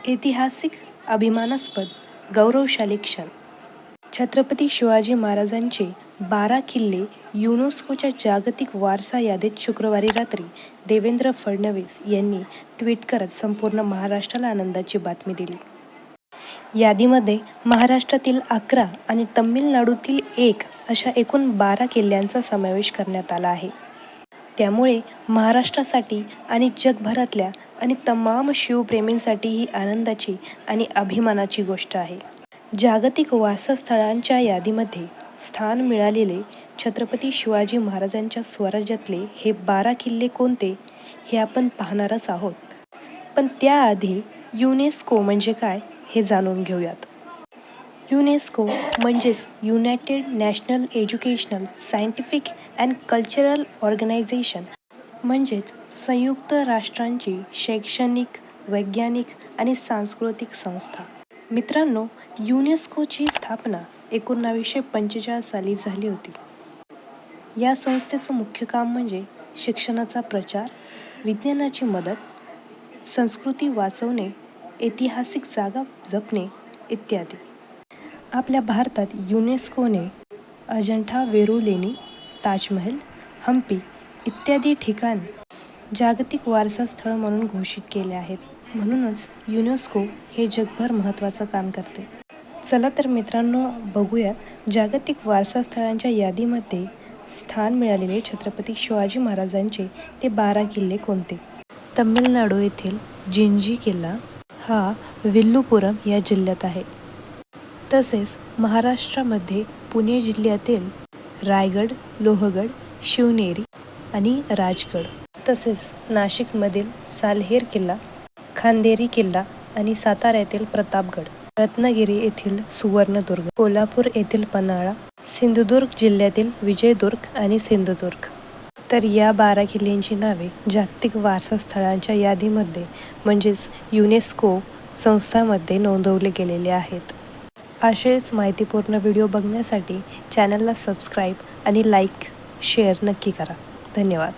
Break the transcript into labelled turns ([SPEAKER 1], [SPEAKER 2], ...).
[SPEAKER 1] ऐतिहासिक, अभिमानास्पद, गौरवशाली क्षण. छत्रपती शिवाजी महाराजांचे 12 किल्ले युनेस्कोच्या जागतिक वारसा यादीत शुक्रवारी रात्री देवेंद्र फडणवीस यांनी ट्विट करत संपूर्ण महाराष्ट्राला आनंदाची बातमी दिली. यादीमध्ये महाराष्ट्रातील 11 आणि तमिळनाडूतील 1 अशा एकूण 12 किल्ल्यांचा समावेश करण्यात आला आहे. त्यामुळे महाराष्ट्रासाठी आणि जगभरातल्या आणि तमाम शिवप्रेमींसाठी ही आनंदाची आणि अभिमानाची गोष्ट आहे. जागतिक वारसास्थळांच्या यादीमध्ये स्थान मिळालेले छत्रपती शिवाजी महाराजांच्या स्वराज्यातले हे 12 किल्ले कोणते हे आपण पाहणारच आहोत. पण त्याआधी युनेस्को म्हणजे काय हे जाणून घेऊयात. युनेस्को म्हणजेच United national educational, scientific and cultural organisation म्हणजेच संयुक्त राष्ट्रांची शैक्षणिक, वैज्ञानिक आणि सांस्कृतिक संस्था. मित्रांनो, युनेस्कोची स्थापना 1945 साली झाली होती. या संस्थेचं मुख्य काम म्हणजे शिक्षणाचा प्रचार, विज्ञानाची मदत, संस्कृती वाचवणे, ऐतिहासिक जागा जपणे इत्यादी. आपल्या भारतात युनेस्कोने अजंठा वेरूळ लेणी, ताजमहल, हम्पी इत्यादी ठिकाण जागतिक वारसा स्थळ म्हणून घोषित केले आहेत. म्हणूनच युनेस्को हे जगभर महत्त्वाचं काम करते. चला तर मित्रांनो, बघूयात जागतिक वारसा स्थळांच्या यादीमध्ये स्थान मिळालेले छत्रपती शिवाजी महाराजांचे ते 12 किल्ले कोणते. तमिळनाडू येथील जिंजी किल्ला हा विल्लुपुरम या जिल्ह्यात आहे. तसेच महाराष्ट्रामध्ये पुणे जिल्ह्यातील रायगड, लोहगड, शिवनेरी आणि राजगड, तसेच नाशिकमधील सालहेर किल्ला, खांदेरी किल्ला आणि साताऱ्यातील प्रतापगड, रत्नागिरी येथील सुवर्णदुर्ग, कोल्हापूर येथील पन्हाळा, सिंधुदुर्ग जिल्ह्यातील विजयदुर्ग आणि सिंधुदुर्ग. तर या 12 किल्ल्यांची नावे जागतिक वारसा स्थळांच्या यादीमध्ये म्हणजेच युनेस्को संस्थांमध्ये नोंदवले गेलेले आहेत. असेच माहितीपूर्ण व्हिडिओ बघण्यासाठी चॅनलला सबस्क्राईब आणि लाईक, शेअर नक्की करा. धन्यवाद.